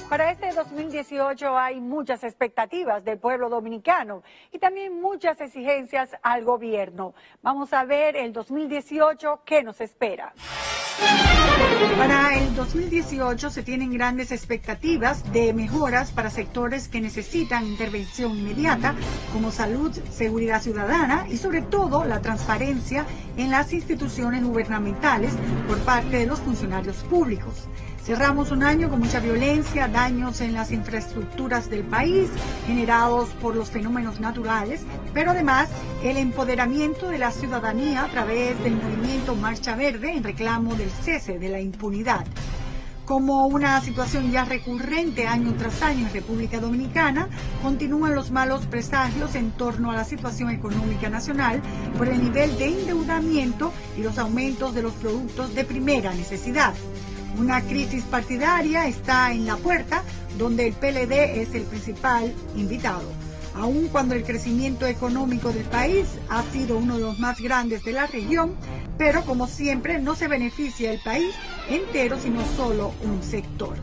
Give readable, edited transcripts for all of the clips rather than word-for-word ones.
Para este 2018 hay muchas expectativas del pueblo dominicano y también muchas exigencias al gobierno. Vamos a ver el 2018 qué nos espera. Para el 2018 se tienen grandes expectativas de mejoras para sectores que necesitan intervención inmediata, como salud, seguridad ciudadana y sobre todo la transparencia en las instituciones gubernamentales por parte de los funcionarios públicos. Cerramos un año con mucha violencia, daños en las infraestructuras del país generados por los fenómenos naturales, pero además el empoderamiento de la ciudadanía a través del movimiento Marcha Verde en reclamo del cese de la impunidad. Como una situación ya recurrente año tras año en República Dominicana, continúan los malos presagios en torno a la situación económica nacional por el nivel de endeudamiento y los aumentos de los productos de primera necesidad. Una crisis partidaria está en la puerta, donde el PLD es el principal invitado. Aun cuando el crecimiento económico del país ha sido uno de los más grandes de la región, pero como siempre no se beneficia el país entero, sino solo un sector.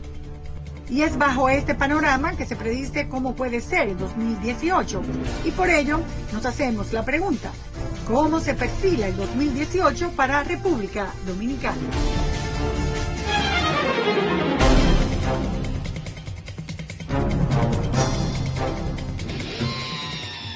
Y es bajo este panorama que se predice cómo puede ser el 2018. Y por ello nos hacemos la pregunta, ¿cómo se perfila el 2018 para República Dominicana?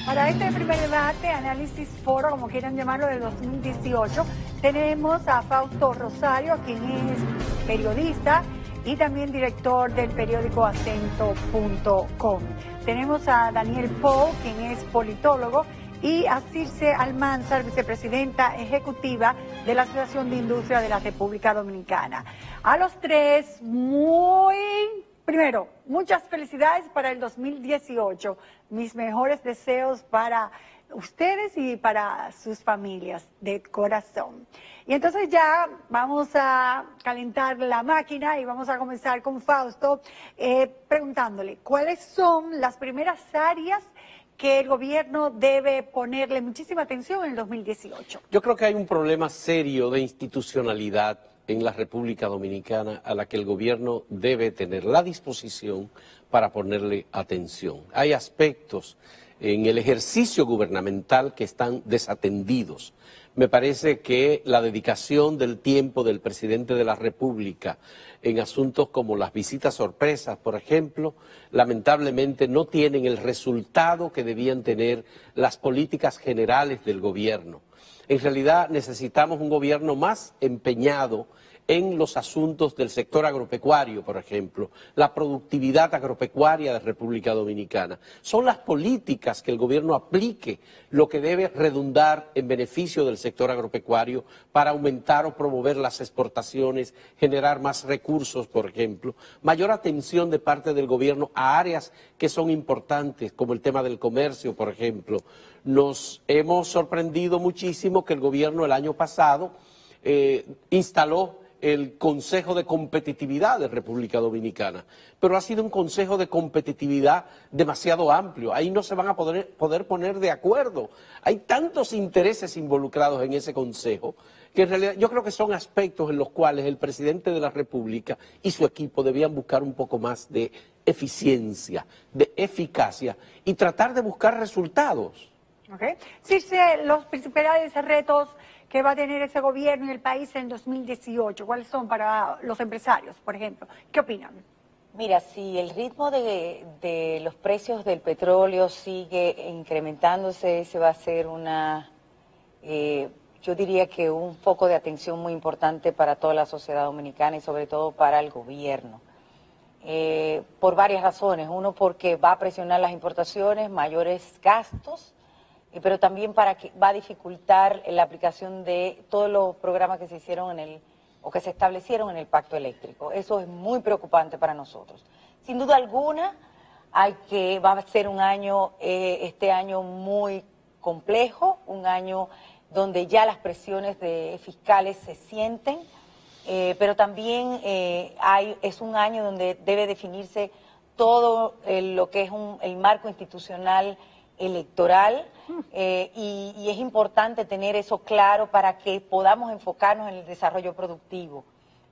Para este primer debate, análisis foro, como quieran llamarlo, del 2018, tenemos a Fausto Rosario, quien es periodista y también director del periódico Acento.com. Tenemos a Daniel Pou, quien es politólogo, y a Circe Almanzar, vicepresidenta ejecutiva de la Asociación de Industria de la República Dominicana. A los tres, primero, muchas felicidades para el 2018. Mis mejores deseos para ustedes y para sus familias de corazón. Y entonces ya vamos a calentar la máquina y vamos a comenzar con Fausto preguntándole cuáles son las primeras áreas que el gobierno debe ponerle muchísima atención en el 2018. Yo creo que hay un problema serio de institucionalidad en la República Dominicana a la que el gobierno debe tener la disposición para ponerle atención. Hay aspectos en el ejercicio gubernamental que están desatendidos. Me parece que la dedicación del tiempo del presidente de la República en asuntos como las visitas sorpresas, por ejemplo, lamentablemente no tienen el resultado que debían tener las políticas generales del gobierno. En realidad necesitamos un gobierno más empeñado en los asuntos del sector agropecuario, por ejemplo, la productividad agropecuaria de República Dominicana. Son las políticas que el gobierno aplique lo que debe redundar en beneficio del sector agropecuario para aumentar o promover las exportaciones, generar más recursos, por ejemplo, mayor atención de parte del gobierno a áreas que son importantes, como el tema del comercio, por ejemplo. Nos hemos sorprendido muchísimo que el gobierno el año pasado instaló el Consejo de Competitividad de República Dominicana, pero ha sido un Consejo de Competitividad demasiado amplio, ahí no se van a poder poner de acuerdo, hay tantos intereses involucrados en ese Consejo, que en realidad yo creo que son aspectos en los cuales el presidente de la República y su equipo debían buscar un poco más de eficiencia, de eficacia y tratar de buscar resultados. Okay. Circe, los principales retos que va a tener ese gobierno y el país en 2018, ¿cuáles son para los empresarios, por ejemplo? ¿Qué opinan? Mira, si el ritmo de los precios del petróleo sigue incrementándose, se va a hacer yo diría que un foco de atención muy importante para toda la sociedad dominicana y sobre todo para el gobierno. Por varias razones. Uno, porque va a presionar las importaciones, mayores gastos, pero también va a dificultar la aplicación de todos los programas que se hicieron o que se establecieron en el Pacto Eléctrico. Eso es muy preocupante para nosotros. Sin duda alguna, va a ser un año, este año muy complejo, un año donde ya las presiones fiscales se sienten, pero también es un año donde debe definirse todo lo que es el marco institucional electoral y es importante tener eso claro para que podamos enfocarnos en el desarrollo productivo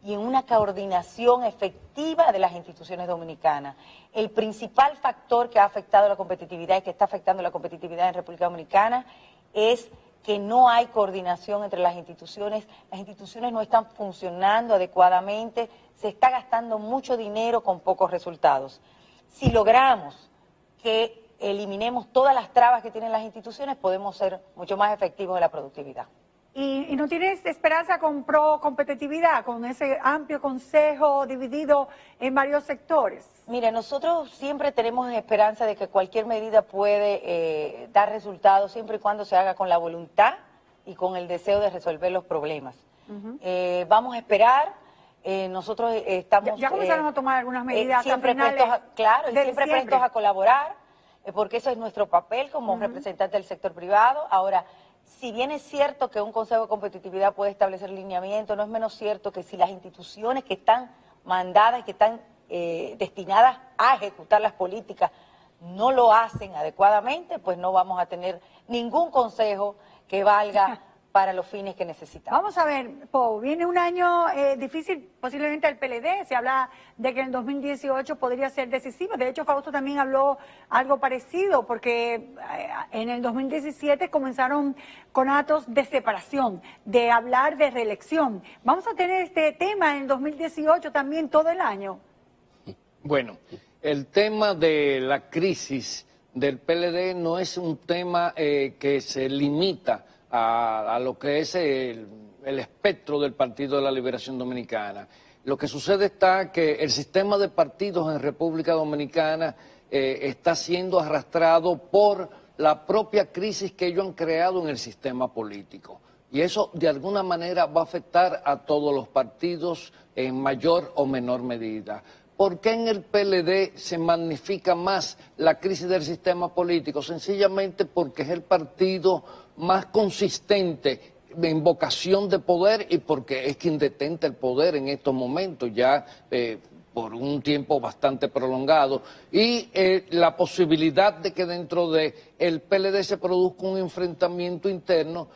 y en una coordinación efectiva de las instituciones dominicanas. El principal factor que ha afectado la competitividad y que está afectando la competitividad en República Dominicana es que no hay coordinación entre las instituciones no están funcionando adecuadamente, se está gastando mucho dinero con pocos resultados. Si logramos que eliminemos todas las trabas que tienen las instituciones, podemos ser mucho más efectivos en la productividad. ¿Y no tienes esperanza con pro competitividad, con ese amplio consejo dividido en varios sectores? Mira, nosotros siempre tenemos esperanza de que cualquier medida puede dar resultados siempre y cuando se haga con la voluntad y con el deseo de resolver los problemas. Vamos a esperar, nosotros estamos... Ya comenzaron a tomar algunas medidas siempre prestos a colaborar, porque eso es nuestro papel como representantes del sector privado. Ahora, si bien es cierto que un Consejo de Competitividad puede establecer lineamientos, no es menos cierto que si las instituciones que están mandadas y que están destinadas a ejecutar las políticas no lo hacen adecuadamente, pues no vamos a tener ningún consejo que valga para los fines que necesitamos. Vamos a ver, Pau, viene un año difícil posiblemente al PLD, se habla de que en el 2018 podría ser decisivo, de hecho Fausto también habló algo parecido, porque en el 2017 comenzaron con actos de separación, de hablar de reelección. ¿Vamos a tener este tema en el 2018 también todo el año? Bueno, el tema de la crisis del PLD no es un tema que se limita a lo que es el espectro del Partido de la Liberación Dominicana. Lo que sucede está que el sistema de partidos en República Dominicana está siendo arrastrado por la propia crisis que ellos han creado en el sistema político. Y eso de alguna manera va a afectar a todos los partidos en mayor o menor medida. ¿Por qué en el PLD se magnifica más la crisis del sistema político? Sencillamente porque es el partido más consistente en vocación de poder y porque es quien detenta el poder en estos momentos ya por un tiempo bastante prolongado. Y la posibilidad de que dentro del PLD se produzca un enfrentamiento interno,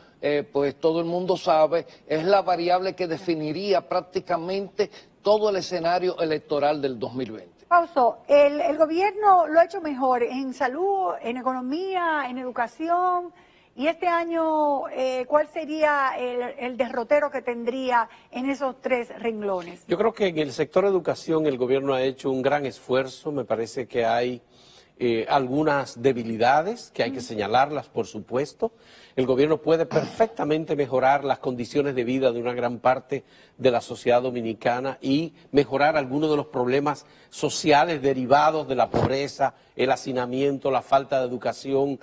pues todo el mundo sabe, es la variable que definiría prácticamente todo el escenario electoral del 2020. Fausto, el gobierno lo ha hecho mejor en salud, en economía, en educación, y este año, ¿cuál sería el derrotero que tendría en esos tres renglones? Yo creo que en el sector educación el gobierno ha hecho un gran esfuerzo, me parece que hay algunas debilidades que hay que señalarlas, por supuesto. El gobierno puede perfectamente mejorar las condiciones de vida de una gran parte de la sociedad dominicana y mejorar algunos de los problemas sociales derivados de la pobreza, el hacinamiento, la falta de educación,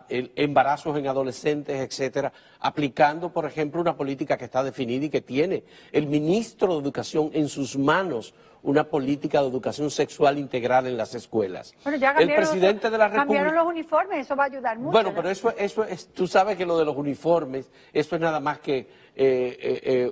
embarazos en adolescentes, etcétera, aplicando, por ejemplo, una política que está definida y que tiene el ministro de Educación en sus manos, una política de educación sexual integral en las escuelas. Bueno, ya el presidente de la República... Cambiaron los uniformes, eso va a ayudar mucho. Bueno, ¿no? pero eso es, tú sabes que lo de los uniformes, eso es nada más que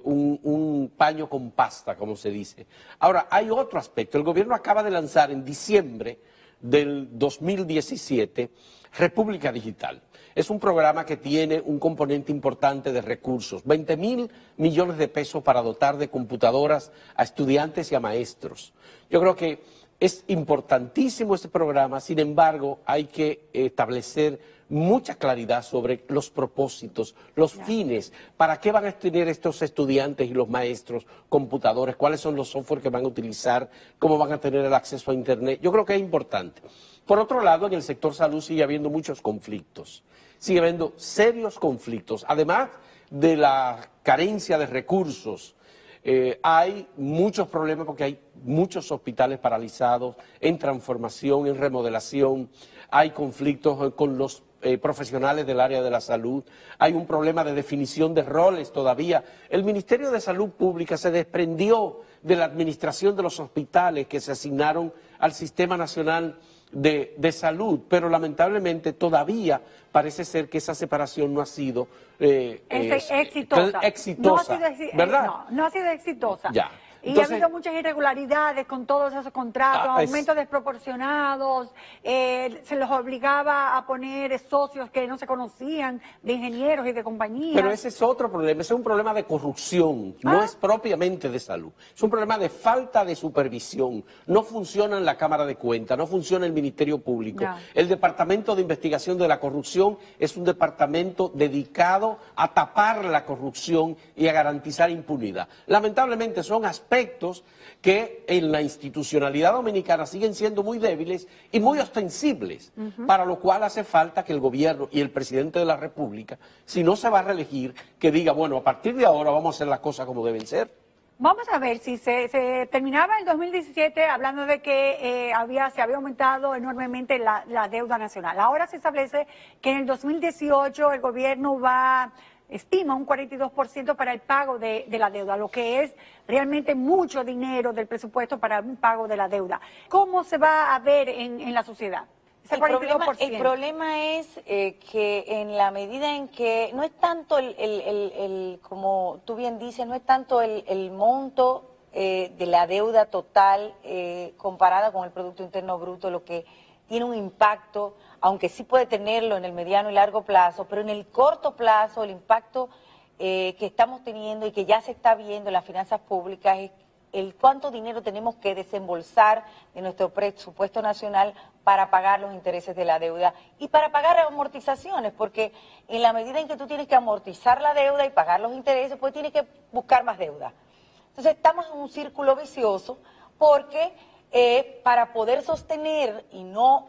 un paño con pasta, como se dice. Ahora, hay otro aspecto. El gobierno acaba de lanzar en diciembre del 2017 República Digital. Es un programa que tiene un componente importante de recursos, 20.000 millones de pesos para dotar de computadoras a estudiantes y a maestros. Yo creo que es importantísimo este programa, sin embargo, hay que establecer mucha claridad sobre los propósitos, los fines, para qué van a tener estos estudiantes y los maestros computadores, cuáles son los software que van a utilizar, cómo van a tener el acceso a Internet. Yo creo que es importante. Por otro lado, en el sector salud sigue habiendo muchos conflictos, sigue habiendo serios conflictos, además de la carencia de recursos. Hay muchos problemas porque hay muchos hospitales paralizados en transformación, en remodelación, hay conflictos con los profesionales del área de la salud, hay un problema de definición de roles todavía. El Ministerio de Salud Pública se desprendió de la administración de los hospitales que se asignaron al Sistema Nacional de Salud, pero lamentablemente todavía parece ser que esa separación no ha sido exitosa. exitosa, no ha sido ¿verdad? No ha sido exitosa. Ya. Y ha habido muchas irregularidades con todos esos contratos, aumentos desproporcionados, se los obligaba a poner socios que no se conocían, de ingenieros y de compañías. Pero ese es otro problema, ese es un problema de corrupción, no es propiamente de salud. Es un problema de falta de supervisión. No funciona en la Cámara de Cuentas, no funciona el Ministerio Público. Ya. El Departamento de Investigación de la Corrupción es un departamento dedicado a tapar la corrupción y a garantizar impunidad. Lamentablemente son aspectos que en la institucionalidad dominicana siguen siendo muy débiles y muy ostensibles, para lo cual hace falta que el gobierno y el presidente de la República, si no se va a reelegir, que diga, bueno, a partir de ahora vamos a hacer las cosas como deben ser. Vamos a ver si se terminaba el 2017 hablando de que se había aumentado enormemente la deuda nacional. Ahora se establece que en el 2018 el gobierno estima un 42% para el pago de la deuda, lo que es realmente mucho dinero del presupuesto para un pago de la deuda. ¿Cómo se va a ver en la sociedad? Ese 42%. El problema es que en la medida en que no es tanto como tú bien dices, no es tanto el monto de la deuda total comparada con el Producto Interno Bruto, lo que tiene un impacto, aunque sí puede tenerlo en el mediano y largo plazo, pero en el corto plazo el impacto que estamos teniendo y que ya se está viendo en las finanzas públicas es el cuánto dinero tenemos que desembolsar de nuestro presupuesto nacional para pagar los intereses de la deuda y para pagar amortizaciones, porque en la medida en que tú tienes que amortizar la deuda y pagar los intereses, pues tienes que buscar más deuda. Entonces estamos en un círculo vicioso porque para poder sostener y no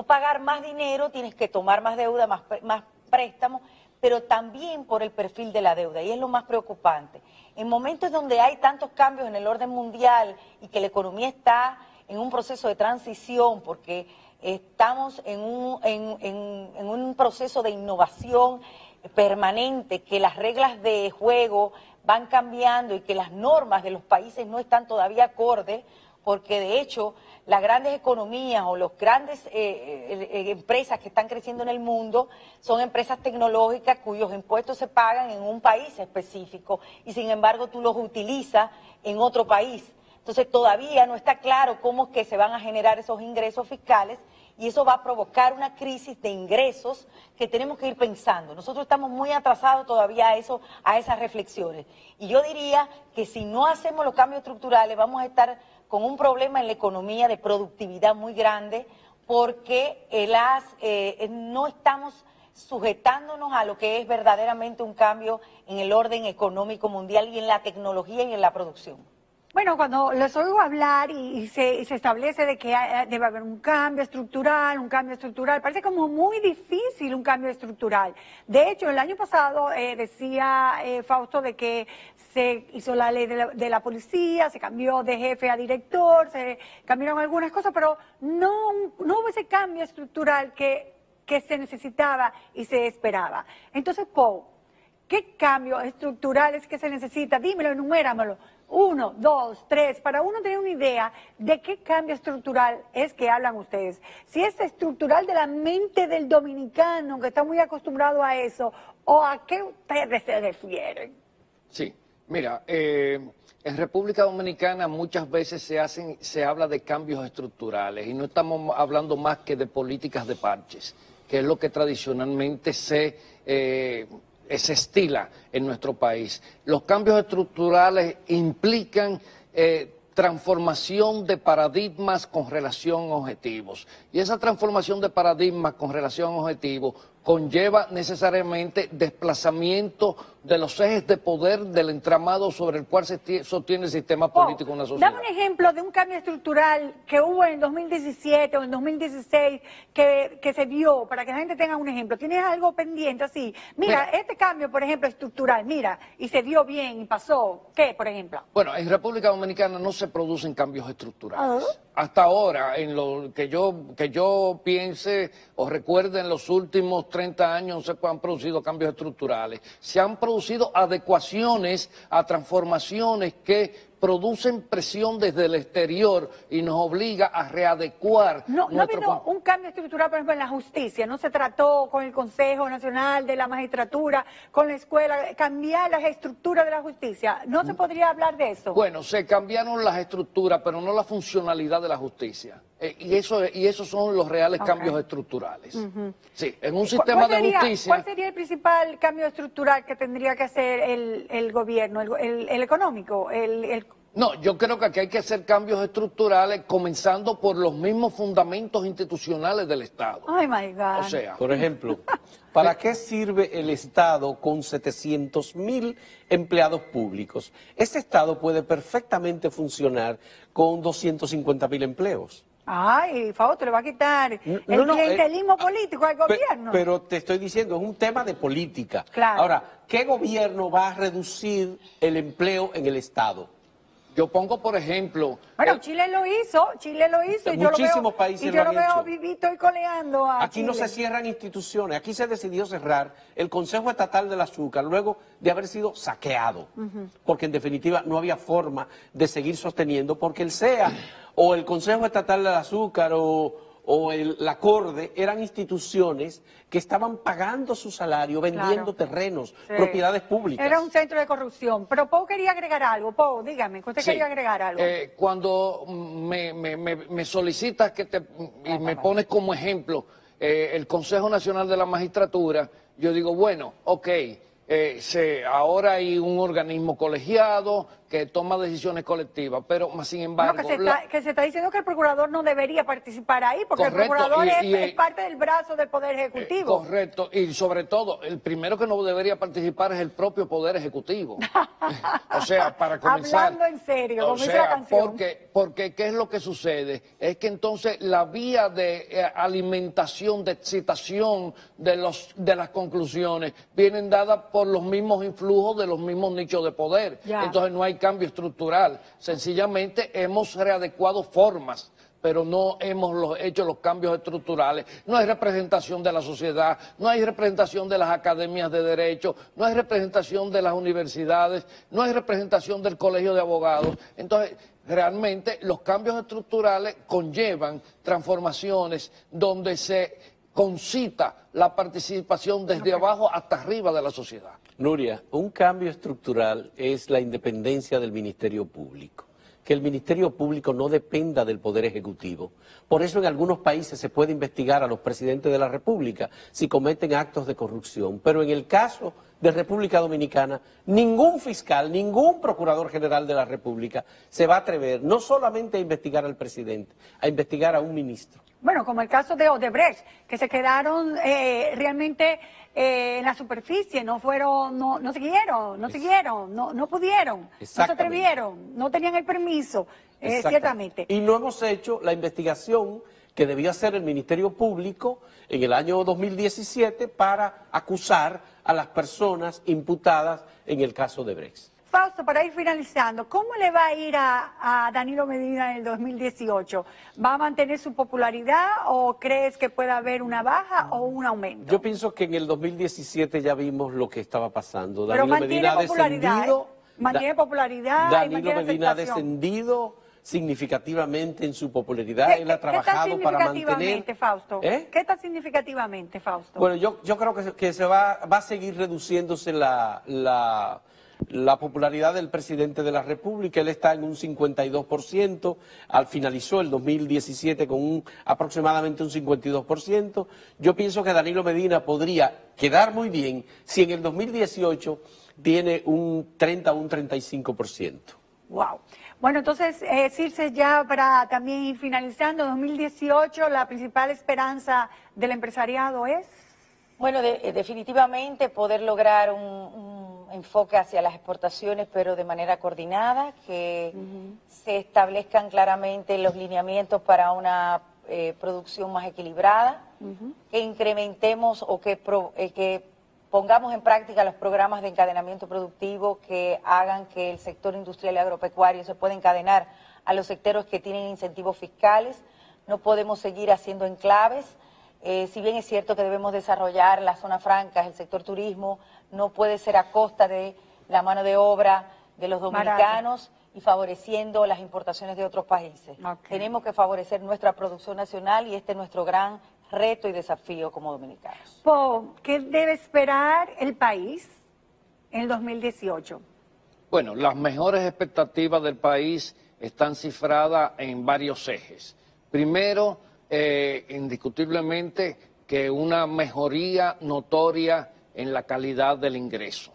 pagar más dinero tienes que tomar más deuda, más préstamos, pero también por el perfil de la deuda, y es lo más preocupante. En momentos donde hay tantos cambios en el orden mundial y que la economía está en un proceso de transición, porque estamos en un proceso de innovación permanente, que las reglas de juego van cambiando y que las normas de los países no están todavía acordes, porque de hecho las grandes economías o las grandes empresas que están creciendo en el mundo son empresas tecnológicas cuyos impuestos se pagan en un país específico y sin embargo tú los utilizas en otro país. Entonces todavía no está claro cómo es que se van a generar esos ingresos fiscales y eso va a provocar una crisis de ingresos que tenemos que ir pensando. Nosotros estamos muy atrasados todavía a esas reflexiones. Y yo diría que si no hacemos los cambios estructurales vamos a estar con un problema en la economía de productividad muy grande porque no estamos sujetándonos a lo que es verdaderamente un cambio en el orden económico mundial y en la tecnología y en la producción. Bueno, cuando les oigo hablar y se establece de que debe haber un cambio estructural, parece como muy difícil un cambio estructural. De hecho, el año pasado decía Fausto de que se hizo la ley de la policía, se cambió de jefe a director, se cambiaron algunas cosas, pero no hubo ese cambio estructural que se necesitaba y se esperaba. Entonces, Pau, ¿qué cambios estructurales que se necesita? Dímelo, enuméramelo. 1, 2, 3, para uno tener una idea de qué cambio estructural es que hablan ustedes. Si es estructural de la mente del dominicano, que está muy acostumbrado a eso, o a qué ustedes se refieren. Sí, mira, en República Dominicana muchas veces se habla de cambios estructurales y no estamos hablando más que de políticas de parches, que es lo que tradicionalmente se estila en nuestro país. Los cambios estructurales implican transformación de paradigmas con relación a objetivos. Y esa transformación de paradigmas con relación a objetivos conlleva necesariamente desplazamiento de los ejes de poder del entramado sobre el cual se sostiene el sistema político de una sociedad. Dame un ejemplo de un cambio estructural que hubo en el 2017 o en el 2016 que se vio, para que la gente tenga un ejemplo. ¿Tienes algo pendiente así? Mira, este cambio, por ejemplo, estructural, mira, y se dio bien y pasó. ¿Qué, por ejemplo? Bueno, en República Dominicana no se producen cambios estructurales. Hasta ahora, en lo que yo piense o recuerde, en los últimos 30 años no se han producido cambios estructurales. Se han producido adecuaciones a transformaciones que producen presión desde el exterior y nos obliga a readecuar No ha nuestro... habido un cambio estructural, por ejemplo, en la justicia. No se trató con el Consejo Nacional de la Magistratura, con la escuela, cambiar las estructuras de la justicia. ¿No se podría hablar de eso? Bueno, se cambiaron las estructuras, pero no la funcionalidad de la justicia. Y esos son los reales cambios estructurales. Sí, en un sistema de justicia... ¿Cuál sería el principal cambio estructural que tendría que hacer el gobierno, el económico? No, yo creo que aquí hay que hacer cambios estructurales, comenzando por los mismos fundamentos institucionales del Estado. Ay, my God. O sea, Por ejemplo, ¿para qué sirve el Estado con 700.000 empleados públicos? Ese Estado puede perfectamente funcionar con 250.000 empleos. Ay, Fausto, le va a quitar el clientelismo político al gobierno. Pero te estoy diciendo, es un tema de política. Claro. Ahora, ¿qué gobierno va a reducir el empleo en el Estado? yo pongo, por ejemplo... Bueno, Chile lo hizo, y muchísimos países lo han veo hecho. vivito y coleando a Aquí no Chile. se cierran instituciones, aquí se decidió cerrar el Consejo Estatal del Azúcar luego de haber sido saqueado, porque en definitiva no había forma de seguir sosteniendo, porque el CEA o el Consejo Estatal del Azúcar o la CORDE eran instituciones que estaban pagando su salario, vendiendo terrenos, propiedades públicas. Era un centro de corrupción. Pero Pau quería agregar algo. Pau, dígame, que usted quería agregar algo. Cuando me solicitas y me pones como ejemplo el Consejo Nacional de la Magistratura, yo digo, bueno, ok, ahora hay un organismo colegiado que toma decisiones colectivas, pero más sin embargo... No, que se está diciendo que el procurador no debería participar ahí, porque el procurador es parte del brazo del Poder Ejecutivo. Correcto, y sobre todo, el primero que no debería participar es el propio Poder Ejecutivo. O sea, para comenzar... Hablando en serio, como dice la canción. Porque ¿qué es lo que sucede? Es que entonces la vía de alimentación, de excitación de las conclusiones, vienen dadas por los mismos influjos de los mismos nichos de poder. Entonces no hay cambio estructural, sencillamente hemos readecuado formas, pero no hemos hecho los cambios estructurales. No hay representación de la sociedad, no hay representación de las academias de derecho, no hay representación de las universidades, no hay representación del colegio de abogados. Entonces, realmente los cambios estructurales conllevan transformaciones donde se concita la participación desde abajo hasta arriba de la sociedad. Nuria, un cambio estructural es la independencia del Ministerio Público, que el Ministerio Público no dependa del Poder Ejecutivo. Por eso en algunos países se puede investigar a los presidentes de la República si cometen actos de corrupción, pero en el caso de República Dominicana, ningún fiscal, ningún procurador general de la República se va a atrever no solamente a investigar al presidente, a investigar a un ministro. Bueno, como el caso de Odebrecht, que se quedaron realmente en la superficie, no siguieron, no pudieron, no se atrevieron, no tenían el permiso, ciertamente. Y no hemos hecho la investigación que debió hacer el Ministerio Público en el año 2017 para acusar a las personas imputadas en el caso de Odebrecht. Fausto, para ir finalizando, ¿cómo le va a ir a Danilo Medina en el 2018? ¿Va a mantener su popularidad o crees que puede haber una baja o un aumento? Yo pienso que en el 2017 ya vimos lo que estaba pasando. Pero Danilo Medina ha descendido. Mantiene popularidad. Danilo Medina ha descendido significativamente en su popularidad. Él ha trabajado para mantener... Fausto? ¿Qué tan significativamente, Fausto? Bueno, yo creo que se va a seguir reduciéndose la popularidad del presidente de la República. Él está en un 52%, finalizó el 2017 con aproximadamente un 52%. Yo pienso que Danilo Medina podría quedar muy bien si en el 2018 tiene un 30 o un 35%. Wow. Bueno, entonces, Circe, ya para también ir finalizando, 2018, la principal esperanza del empresariado es... Bueno, definitivamente poder lograr un enfoque hacia las exportaciones, pero de manera coordinada, que se establezcan claramente los lineamientos para una producción más equilibrada, que incrementemos o que pongamos en práctica los programas de encadenamiento productivo que hagan que el sector industrial y agropecuario se pueda encadenar a los sectores que tienen incentivos fiscales. No podemos seguir haciendo enclaves. Si bien es cierto que debemos desarrollar las zonas francas, el sector turismo, no puede ser a costa de la mano de obra de los dominicanos y favoreciendo las importaciones de otros países. Tenemos que favorecer nuestra producción nacional y este es nuestro gran reto y desafío como dominicanos. ¿Qué debe esperar el país en el 2018? Bueno, las mejores expectativas del país están cifradas en varios ejes. Primero, indiscutiblemente, que una mejoría notoria en la calidad del ingreso.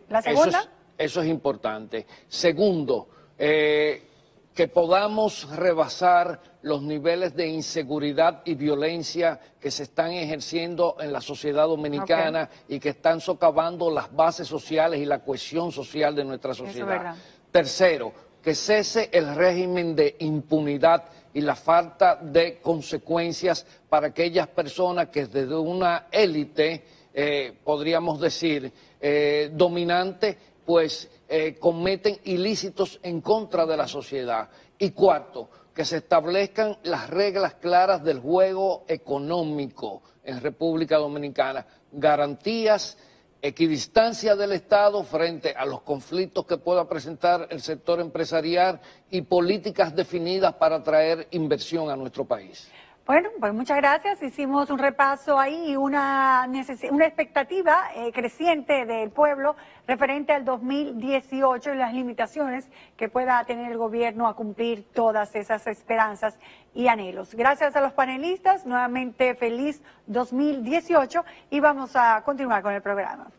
¿La segunda? Eso es importante. Segundo, que podamos rebasar los niveles de inseguridad y violencia que se están ejerciendo en la sociedad dominicana y que están socavando las bases sociales y la cohesión social de nuestra sociedad. Tercero, que cese el régimen de impunidad y la falta de consecuencias para aquellas personas que desde una élite, podríamos decir, dominante, pues cometen ilícitos en contra de la sociedad. Y cuarto, que se establezcan las reglas claras del juego económico en República Dominicana, garantías, equidistancia del Estado frente a los conflictos que pueda presentar el sector empresarial y políticas definidas para atraer inversión a nuestro país. Bueno, pues muchas gracias. Hicimos un repaso ahí y una expectativa creciente del pueblo referente al 2018 y las limitaciones que pueda tener el gobierno a cumplir todas esas esperanzas y anhelos. Gracias a los panelistas, nuevamente feliz 2018 y vamos a continuar con el programa.